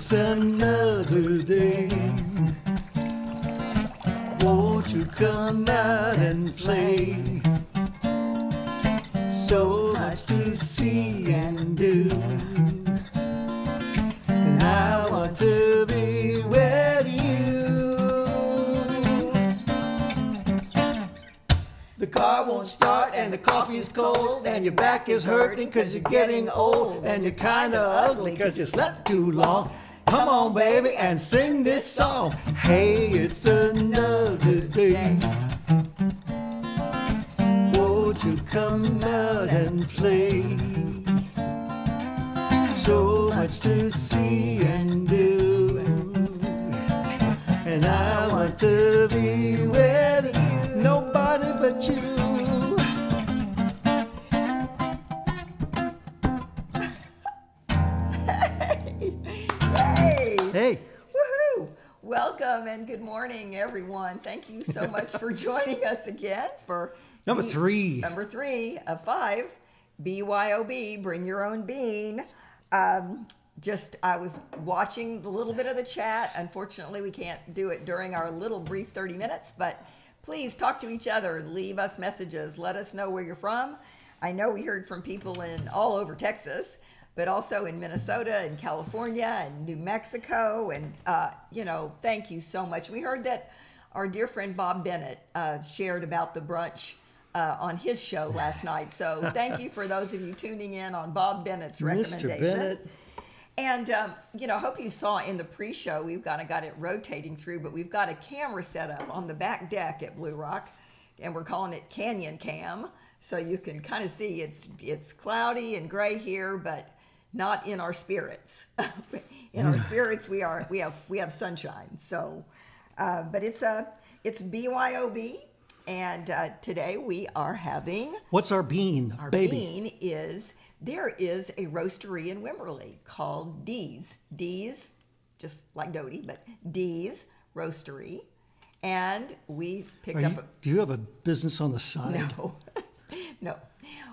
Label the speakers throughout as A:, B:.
A: it's another day. Won't you come out and play? So much to see and do, and I want to be with you. The car won't start and the coffee's cold and your back is hurting cause you're getting old and you're kinda ugly cause you slept too long. Come on baby and sing this song. Hey, it's another day. Won't you come out and play? So much to see and do, and I want to be with nobody but you. Hey.
B: Woohoo! Welcome and good morning, everyone. Thank you so much for joining us again for
A: Number three
B: of 5, BYOB, Bring Your Own Bean. I was watching a little bit of the chat. Unfortunately, we can't do it during our little brief 30 minutes, but please talk to each other, leave us messages, let us know where you're from. I know we heard from people in all over Texas, but also in Minnesota and California and New Mexico. And, thank you so much. We heard that our dear friend Bob Bennett shared about the brunch on his show last night. So thank you for those of you tuning in on Bob Bennett's recommendation.
A: Mr. Bennett.
B: And, hope you saw in the pre-show, we've kind of got it rotating through, but we've got a camera set up on the back deck at Blue Rock, and we're calling it Canyon Cam. So you can kind of see it's cloudy and gray here, but not in our spirits. In our spirits, we have sunshine. So, but it's BYOB, and today we are having.
A: What's our bean,
B: our
A: baby?
B: Bean is there is a roastery in Wimberley called Dee's. Dee's, just like Dodee, but Dee's Roastery, and we picked up.
A: Do you have a business on the side?
B: No, no.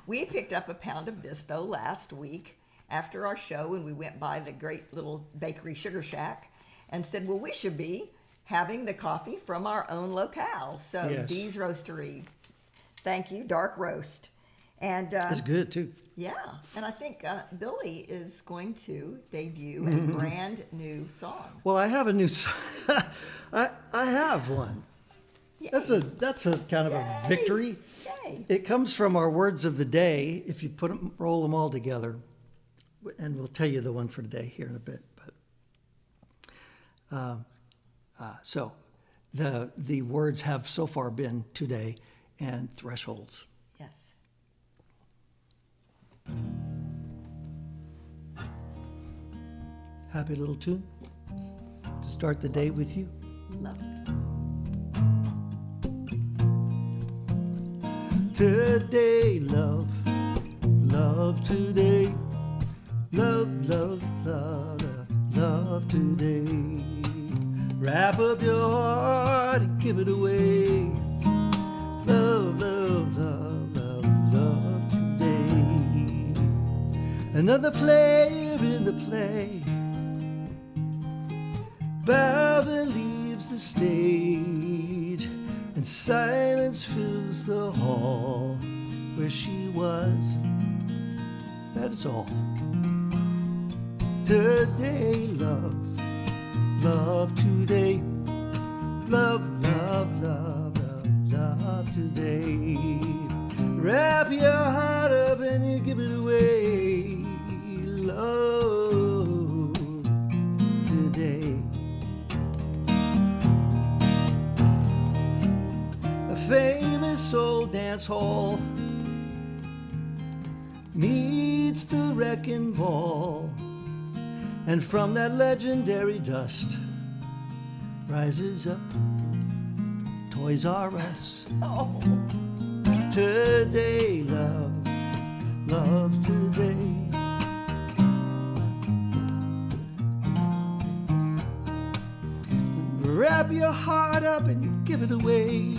B: We picked up a pound of this though last week after our show, and we went by the great little bakery Sugar Shack and said, well, we should be having the coffee from our own locale. So
A: yes.
B: Dee's Roastery, thank you, dark roast. And
A: it's good too.
B: Yeah, and I think Billy is going to debut a brand new song.
A: Well, I have a new song. I have one.
B: Yay.
A: That's a kind of a victory.
B: Yay.
A: It comes from our words of the day. If you roll them all together, and we'll tell you the one for today here in a bit. But so the words have so far been today and thresholds.
B: Yes.
A: Happy little tune to start the day with you.
B: Love it.
A: Today, love, love today, love, love, love, love today. Wrap up your heart and give it away. Love, love, love, love, love today. Another player in the play bows and leaves the stage, and silence fills the hall where she was. That is all. Today, love, love today, love, love, love, love, love today. Wrap your heart up and you give it away. Love today. A famous old dance hall meets the wrecking ball, and from that legendary dust rises up Toys R Us.
B: Oh.
A: Today, love, love today. Wrap your heart up and you give it away.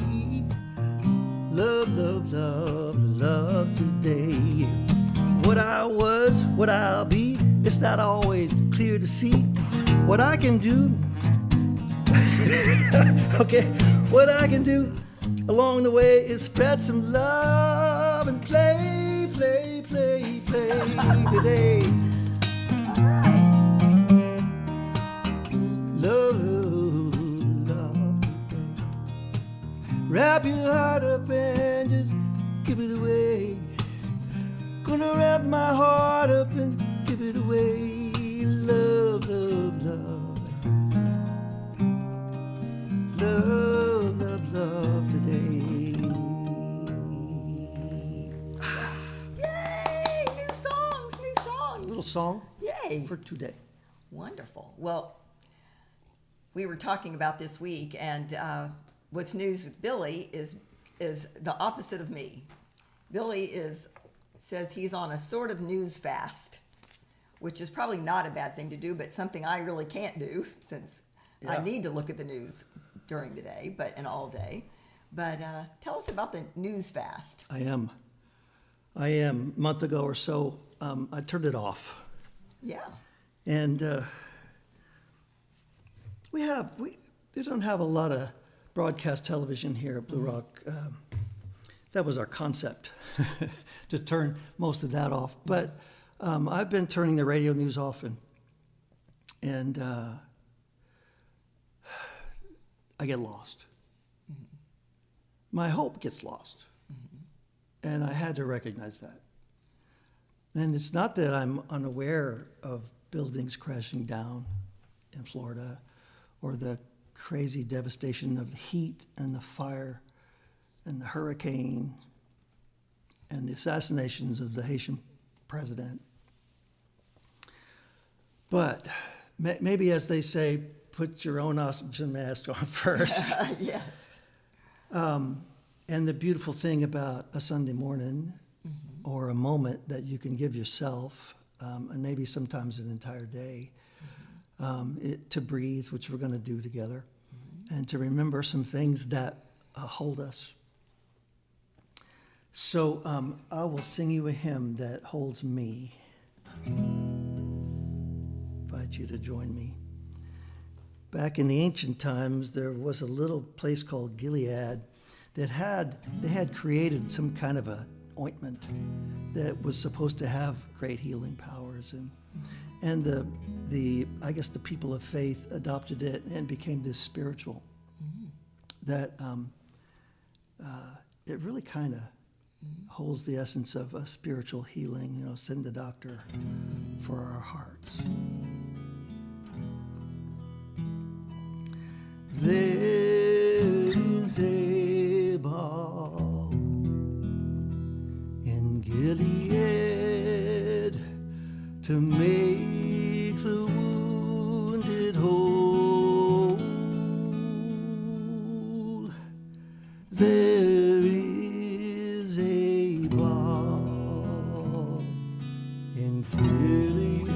A: Love, love, love, love today. What I was, what I'll be, it's not always clear to see. what I can do, okay, what I can do along the way is spread some love and play, play, play, play today. Love, love today. Wrap your heart up and just give it away. Gonna wrap my heart up and give it away. Love, love, love. Love, love, love today.
B: Yay! New songs, new songs.
A: Little song
B: Yay!
A: for today.
B: Wonderful. Well, we were talking about this week, and what's news with Billy is the opposite of me. Billy says he's on a sort of news fast, which is probably not a bad thing to do, but something I really can't do since I need to look at the news during the day, and all day. But tell us about the news fast.
A: I am. A month ago or so, I turned it off.
B: Yeah.
A: And we don't have a lot of broadcast television here at Blue Rock. That was our concept, to turn most of that off. But I've been turning the radio news off, and I get lost. Mm-hmm. My hope gets lost. Mm-hmm. And I had to recognize that. And it's not that I'm unaware of buildings crashing down in Florida, or the crazy devastation of the heat and the fire and the hurricane and the assassinations of the Haitian president. But maybe, as they say, put your own oxygen mask on first.
B: Yes.
A: And the beautiful thing about a Sunday morning, mm-hmm. or a moment that you can give yourself, and maybe sometimes an entire day, to breathe, which we're going to do together, mm-hmm. and to remember some things that hold us. So I will sing you a hymn that holds me. Invite you to join me. Back in the ancient times, there was a little place called Gilead that had created some kind of a ointment that was supposed to have great healing powers, and the I guess the people of faith adopted it and became this spiritual, that it really kind of holds the essence of a spiritual healing. Send the doctor for our hearts. There is a balm in Gilead to make the wounded whole. There is a balm in Gilead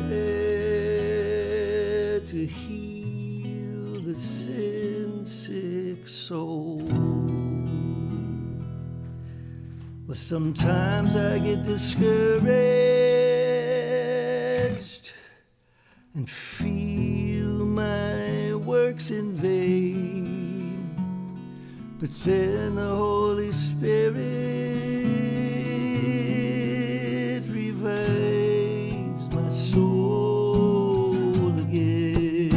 A: to heal the sin-sick soul. Well, sometimes I get discouraged and feel my works in vain, but then the Holy Spirit revives my soul again.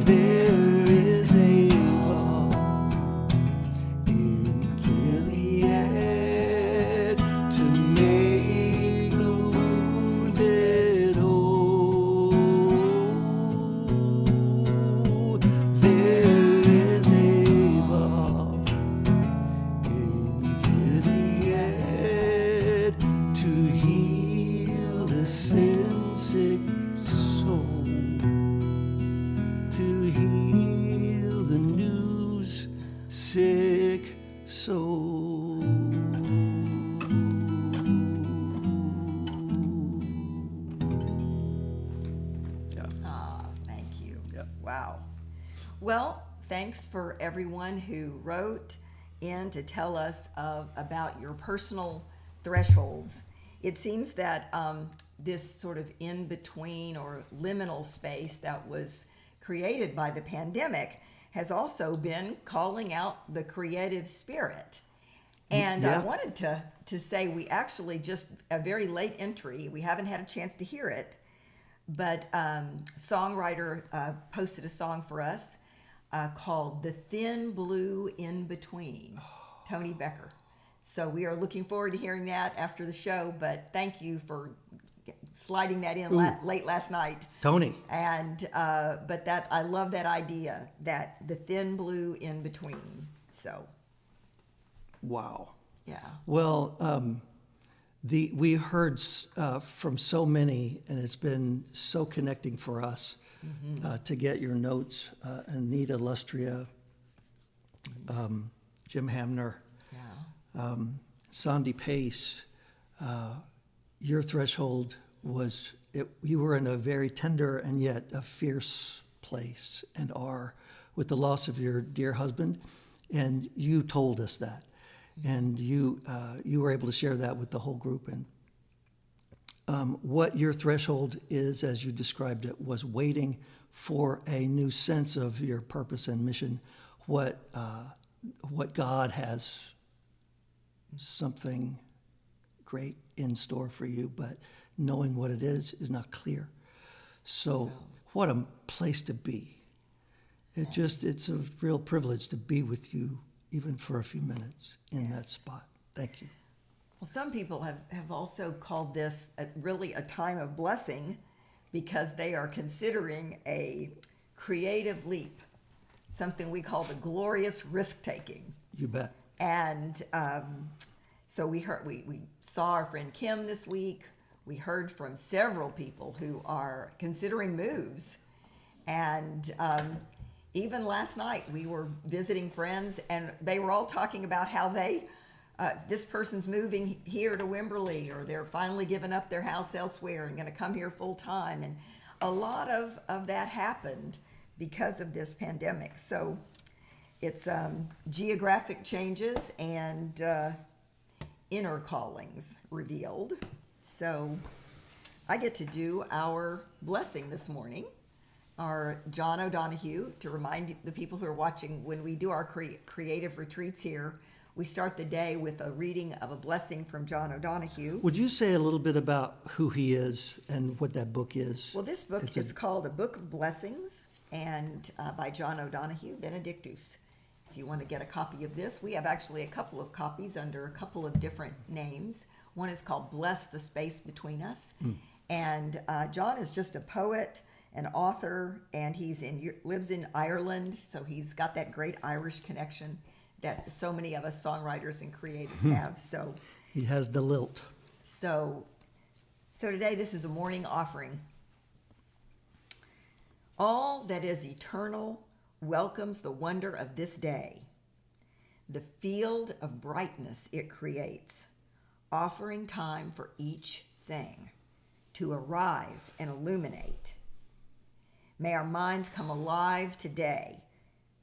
A: There is a balm in Gilead to make the wounded whole. There is a balm in Gilead to heal the sin-sick soul, to heal the news-sick soul. Yeah.
B: Thank you.
A: Yep.
B: Wow. Well, thanks for everyone who wrote in to tell us about your personal thresholds. It seems that this sort of in between or liminal space that was created by the pandemic has also been calling out the creative spirit. And I wanted to say we actually just a very late entry. We haven't had a chance to hear it, but songwriter posted a song for us called "The Thin Blue In Between," Tony Becker. So we are looking forward to hearing that after the show. But thank you for sliding that in late last night,
A: Tony.
B: And but that I love that idea, that the thin blue in between. So.
A: Wow.
B: Yeah.
A: Well, we heard from so many, and it's been so connecting for us to get your notes. Anita Lustria, Jim Hamner, Sandy Pace. Your threshold was you were in a very tender and yet a fierce place, and are with the loss of your dear husband, and you told us that. And you were able to share that with the whole group. And what your threshold is, as you described it, was waiting for a new sense of your purpose and mission. What God has something great in store for you, but knowing what it is not clear. So what a place to be. It's a real privilege to be with you, even for a few minutes in that spot. Thank you.
B: Well, some people have also called this really a time of blessing because they are considering a creative leap, something we call the glorious risk-taking.
A: You bet.
B: And so we saw our friend Kim this week. We heard from several people who are considering moves. And even last night, we were visiting friends, and they were all talking about how this person's moving here to Wimberley, or they're finally giving up their house elsewhere and going to come here full time. And a lot of that happened because of this pandemic. So it's geographic changes and inner callings revealed. So I get to do our blessing this morning. Our John O'Donohue, to remind the people who are watching, when we do our creative retreats here, we start the day with a reading of a blessing from John O'Donohue.
A: Would you say a little bit about who he is and what that book is?
B: Well, this book is called A Book of Blessings, and by John O'Donohue, Benedictus. If you want to get a copy of this, we have actually a couple of copies under a couple of different names. One is called Bless the Space Between Us. And John is just a poet, an author, and lives in Ireland, so he's got that great Irish connection that so many of us songwriters and creatives have. So
A: he has the lilt.
B: So today this is a morning offering. All that is eternal welcomes the wonder of this day, the field of brightness it creates, offering time for each thing to arise and illuminate. May our minds come alive today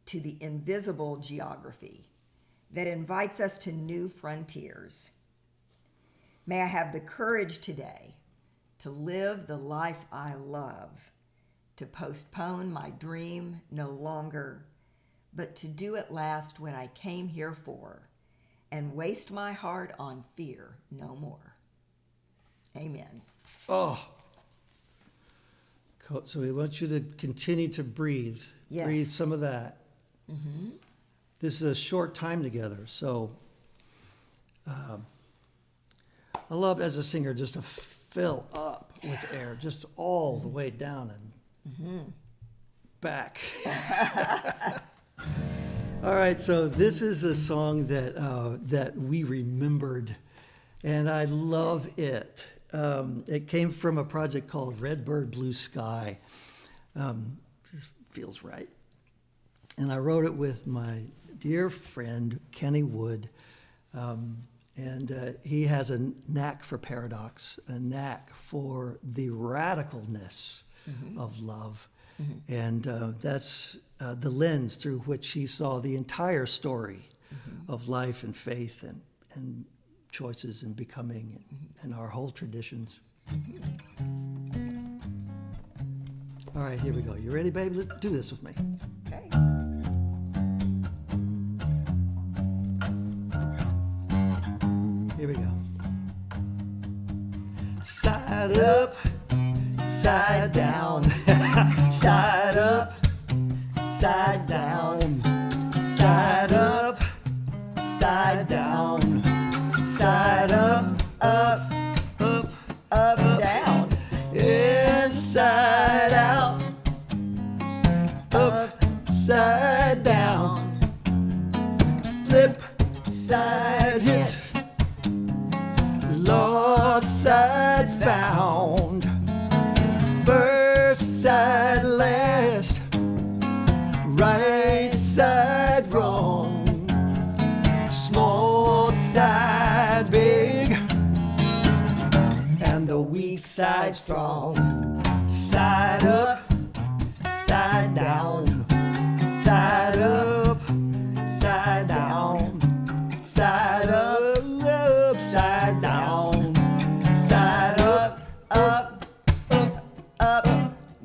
B: to the invisible geography that invites us to new frontiers. May I have the courage today to live the life I love, to postpone my dream no longer, but to do at last what I came here for, and waste my heart on fear no more. Amen.
A: Oh. So we want you to continue to breathe.
B: Yes.
A: Breathe some of that. Mm-hmm. This is a short time together, so I love as a singer just to fill up with air, just all the way down and back. All right, so this is a song that we remembered, and I love it. It came from a project called Redbird Blue Sky. Feels right. And I wrote it with my dear friend, Kenny Wood. And he has a knack for paradox, a knack for the radicalness of love. And that's the lens through which he saw the entire story of life and faith and choices and becoming and our whole traditions. All right, here we go. You ready, babe? Let's do this with me.
B: Okay.
A: Here we go. Side up, side down, side up, side down, side up, side down, side up, up, up,
B: Up, down.
A: inside out, upside down, flip side hit, lost side found, first side last, right side wrong, small side big, and the weak side strong. Side up, side down, side up, side down, side up, upside down, side up,
B: Up,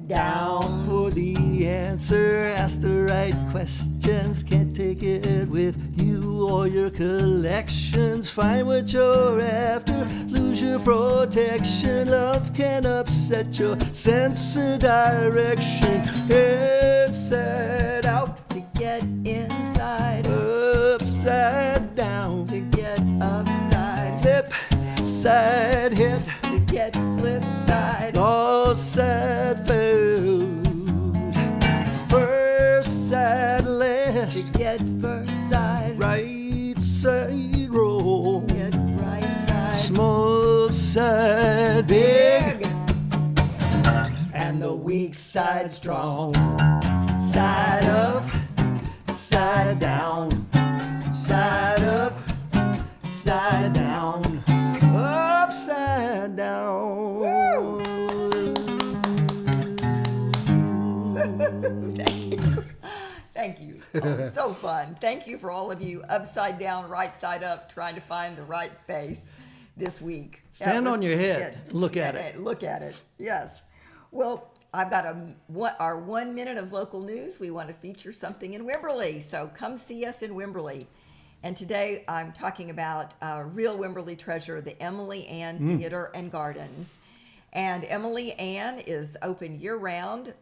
A: down. For the answer, ask the right questions. Can't take it with you or your collections. Find what you're after, lose your protection. Love can upset your sense of direction. Inside out,
B: to get inside,
A: upside down,
B: to get upside,
A: flip side hit,
B: to get flip side,
A: all side found, first side
B: to
A: last,
B: get first side,
A: right side wrong,
B: get right side,
A: small side big,
B: big,
A: and the weak side strong. Side up, side down, side up, side down, upside down.
B: Thank you. Oh, so fun. Thank you for all of you upside down, right side up, trying to find the right space this week.
A: Stand
B: That
A: on
B: was-
A: your head.
B: yes.
A: Look at it.
B: Look at it. Yes. Well, I've got our 1 minute of local news. We want to feature something in Wimberley, so come see us in Wimberley. And today I'm talking about a real Wimberley treasure, the Emily Ann Theater and Gardens. And Emily Ann is open year-round.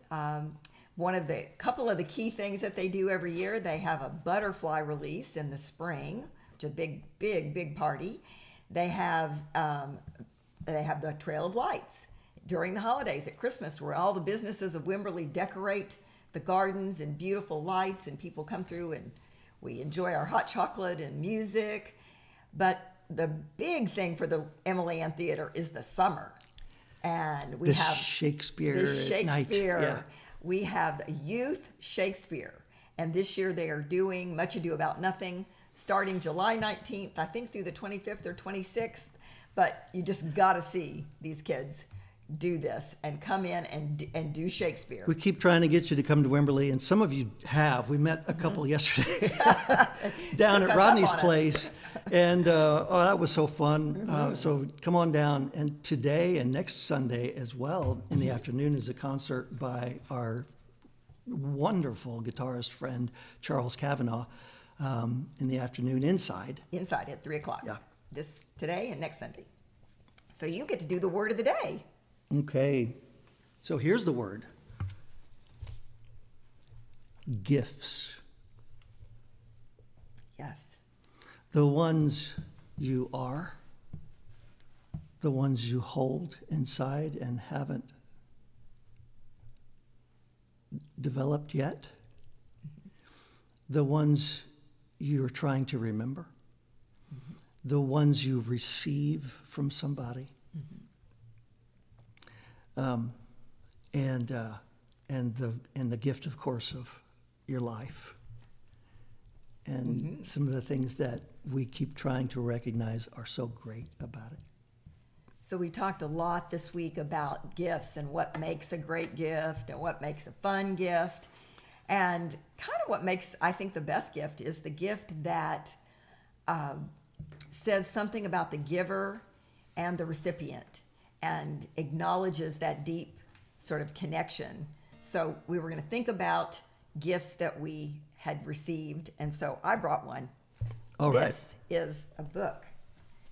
B: One of the couple of the key things that they do every year, they have a butterfly release in the spring, which is a big party. They have the Trail of Lights during the holidays at Christmas, where all the businesses of Wimberley decorate the gardens in beautiful lights, and people come through and we enjoy our hot chocolate and music. But the big thing for the Emily Ann Theater is the summer. And we
A: The
B: have
A: Shakespeare
B: the
A: at
B: Shakespeare.
A: night. Yeah.
B: We have the Youth Shakespeare. And this year they are doing Much Ado About Nothing, starting July 19th, I think through the 25th or 26th. But you just got to see these kids do this and come in and do Shakespeare.
A: We keep trying to get you to come to Wimberley, and some of you have. We met a couple yesterday down
B: Took
A: at
B: us
A: Rodney's
B: up on us.
A: place, and that was so fun. So come on down. And today and next Sunday as well in the afternoon is a concert by our wonderful guitarist friend Charles Kavanaugh in the afternoon inside.
B: Inside at 3 o'clock.
A: Yeah.
B: This today and next Sunday. So you get to do the word of the day.
A: Okay, so here's the word. Gifts.
B: Yes.
A: The ones you are, the ones you hold inside and haven't developed yet, the ones you're trying to remember, the ones you receive from somebody, and the gift, of course, of your life, and some of the things that we keep trying to recognize are so great about it.
B: So we talked a lot this week about gifts and what makes a great gift and what makes a fun gift. And kind of what makes, I think, the best gift is the gift that says something about the giver and the recipient. and acknowledges that deep sort of connection. So we were going to think about gifts that we had received, and so I brought one.
A: All right.
B: This is a book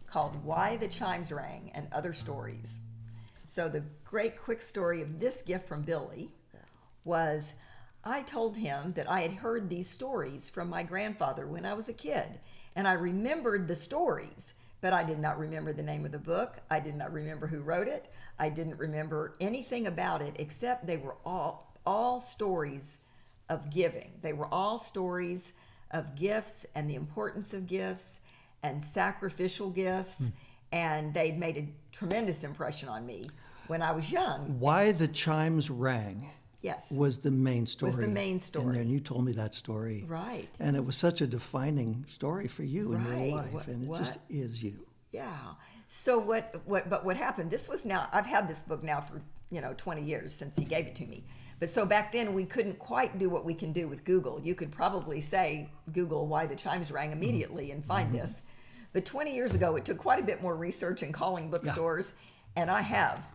B: called Why the Chimes Rang and Other Stories. So the great quick story of this gift from Billy was I told him that I had heard these stories from my grandfather when I was a kid, and I remembered the stories, but I did not remember the name of the book. I did not remember who wrote it. I didn't remember anything about it, except they were all stories of giving. They were all stories of gifts and the importance of gifts and sacrificial gifts, and they'd made a tremendous impression on me when I was young.
A: Why the Chimes Rang.
B: Yes.
A: Was the main story.
B: Was the main story.
A: In there, and you told me that story.
B: Right.
A: And it was such a defining story for you in
B: Right.
A: your life, and it just is you.
B: Yeah. So what happened, this was now, I've had this book now for, 20 years since he gave it to me. But so back then we couldn't quite do what we can do with Google. You could probably say, Google Why the Chimes Rang immediately and find this. But 20 years ago, it took quite a bit more research and calling bookstores. Yeah. And I have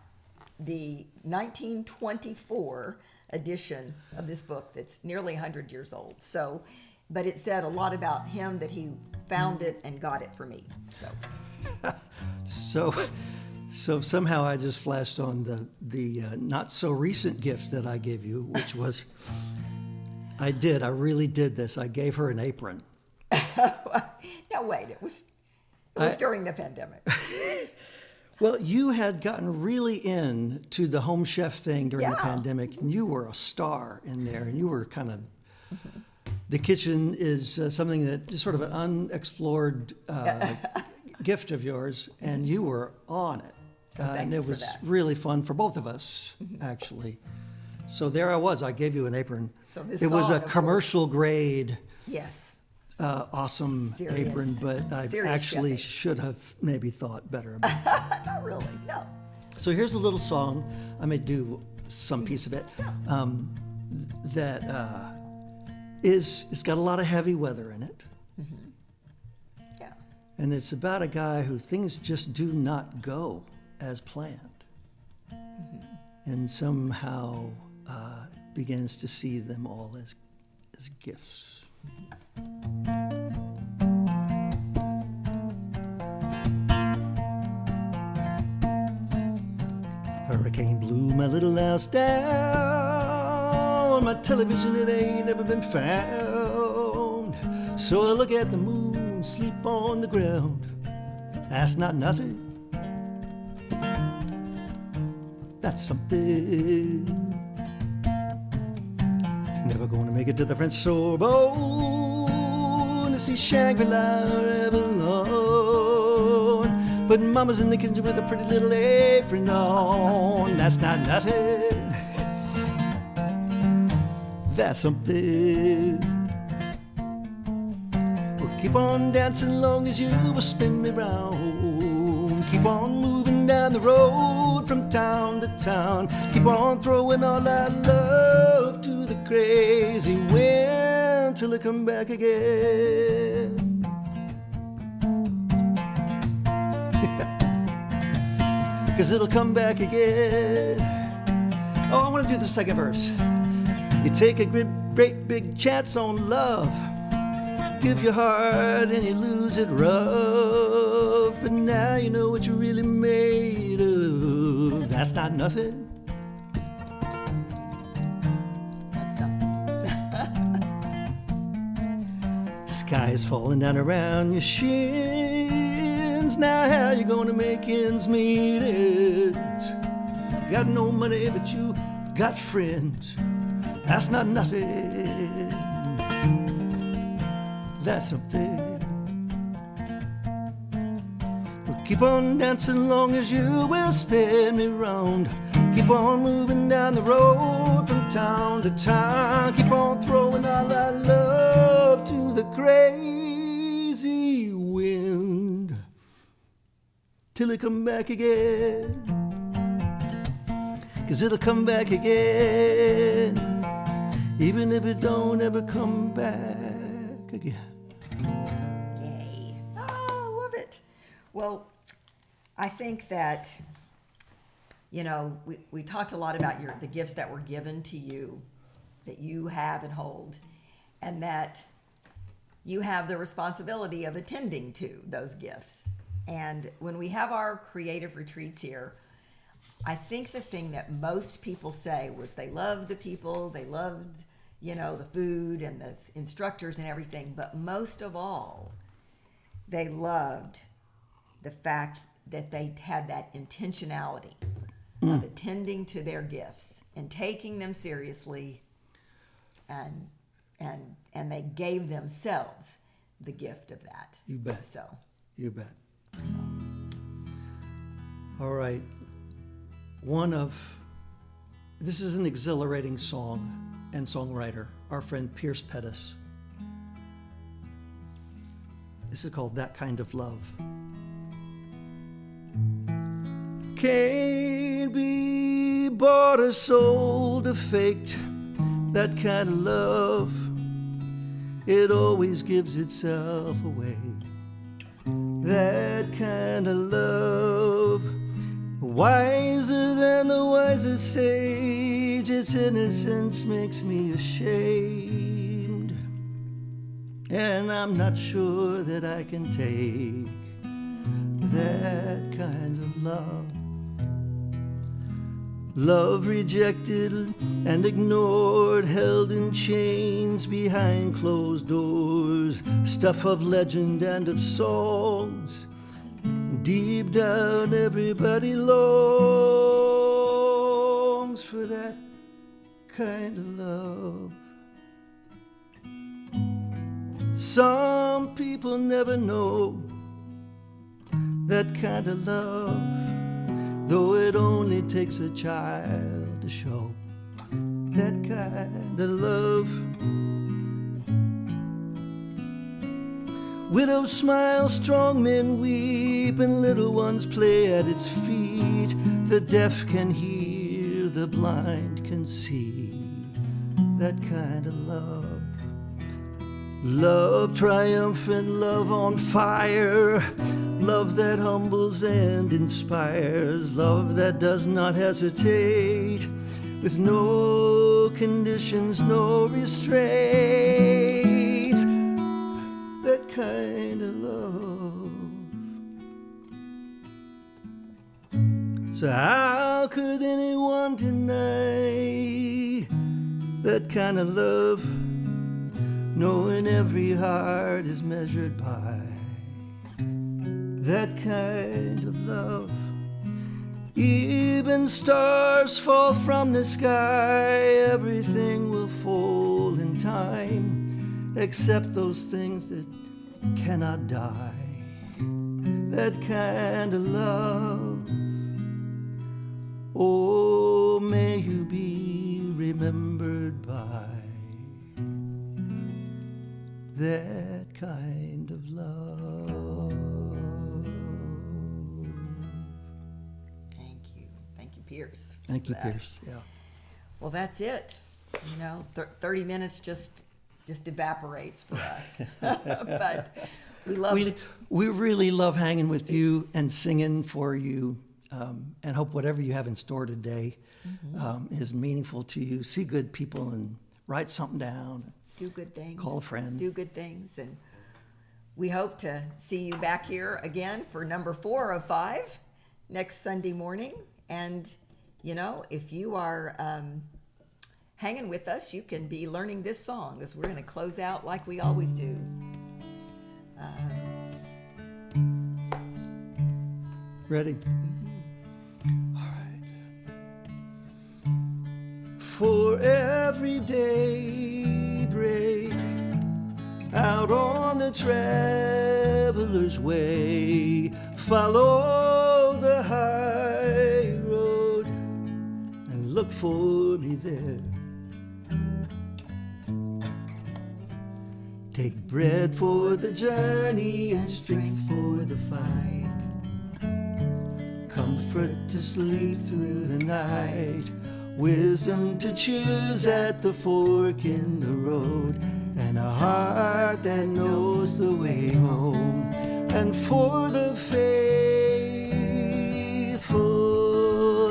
B: the 1924 edition of this book that's nearly 100 years old. So, but it said a lot about him, that he found it and got it for me.
A: So somehow I just flashed on the not so recent gift that I gave you, which was I really did this. I gave her an apron.
B: Now wait, it was during the pandemic.
A: Well, you had gotten really into the home chef thing during the pandemic, and you were a star in there, and you were kind of, the kitchen is something that is sort of an unexplored gift of yours, and you were on it.
B: So
A: and it was really fun for both of us, actually. So there I was, I gave you an apron.
B: So this
A: it was
B: song,
A: a commercial grade.
B: Yes.
A: Awesome
B: Serious.
A: apron, but I
B: Serious
A: actually
B: chefing.
A: should have maybe thought better about it.
B: Not really, no.
A: So here's a little song. I may do some piece of it that it's got a lot of heavy weather in it.
B: Yeah.
A: And it's about a guy who things just do not go as planned. And somehow begins to see them all as gifts. Hurricane blew my little house down. My television, it ain't ever been found. So I look at the moon, sleep on the ground. That's not nothing. That's something. Never gonna make it to the French Sorbonne to see Shangri-La or Avalon. But mama's in the kitchen with a pretty little apron on. That's not nothing. That's something. Well, keep on dancing long as you will spin me round. Keep on moving down the road from town to town. Keep on throwing all that love to the crazy wind till I come back again. Cause it'll come back again. Oh, I want to do the second verse. You take a great big chance on love. Give your heart and you lose it rough. But now you know what you're really made of. That's not nothing.
B: That's something.
A: Sky is falling down around your shins. Now how you gonna make ends meet it? Got no money but you got friends. That's not nothing. That's something. Well, keep on dancing long as you will spin me round. Keep on moving down the road from town to town. Keep on throwing all that love to the crazy wind till it come back again. Cause it'll come back again, even if it don't ever come back again.
B: Yay. Oh, I love it. Well, I think that we talked a lot about the gifts that were given to you, that you have and hold, and that you have the responsibility of attending to those gifts. And when we have our creative retreats here, I think the thing that most people say was they loved the people, they loved, the food and the instructors and everything, but most of all, they loved the fact that they had that intentionality of attending to their gifts and taking them seriously, and they gave themselves the gift of that.
A: You bet.
B: So.
A: You bet. All right. This is an exhilarating song and songwriter, our friend Pierce Pettis. This is called That Kind of Love. Can't be bought or sold or faked. That kind of love, it always gives itself away. That kind of love, wiser than the wisest sage. Its innocence makes me ashamed, and I'm not sure that I can take that kind of love. Love rejected and ignored, held in chains behind closed doors, stuff of legend and of songs. Deep down everybody longs for that kind of love. Some people never know that kind of love, though it only takes a child to show that kind of love. Widows smile, strong men weep, and little ones play at its feet. The deaf can hear, the blind can see that kind of love. Love triumphant, love on fire, love that humbles and inspires, love that does not hesitate, with no conditions, no restraints. That kind of love. So how could anyone deny that kind of love, knowing every heart is measured by that kind of love? Even stars fall from the sky, everything will fall in time, except those things that cannot die. That kind of love. Oh, may you be remembered by that kind of love.
B: Thank you, Pierce.
A: Thank you, Pierce. Yeah.
B: Well, that's it. 30 minutes just evaporates for us. But we love it.
A: We really love hanging with you and singing for you, and hope whatever you have in store today is meaningful to you. See good people and write something down.
B: Do good things.
A: Call a friend.
B: Do good things. And we hope to see you back here again for number 4 of 5 next Sunday morning. And, if you are hanging with us, you can be learning this song, as we're going to close out like we always do.
A: Ready? All right. For every daybreak out on the traveler's way, follow the high road and look for me there. Take bread for the journey and strength for the fight, comfort to sleep through the night, wisdom to choose at the fork in the road, and a heart that knows the way home. And for the faithful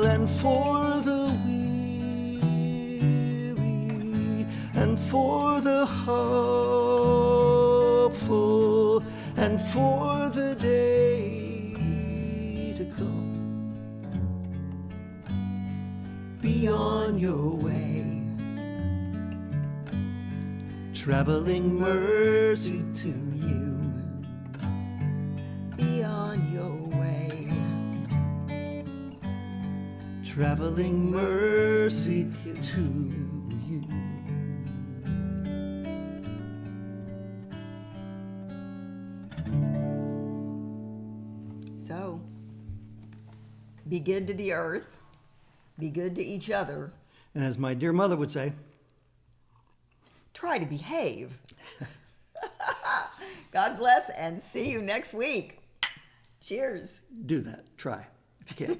A: and hopeful and for the day to come. Be on your way, traveling mercy to you. Be on your way, traveling mercy to you.
B: So, be good to the earth, be good to each other,
A: And as my dear mother would say,
B: try to behave. God bless and see you next week. Cheers.
A: do that. Try if you can.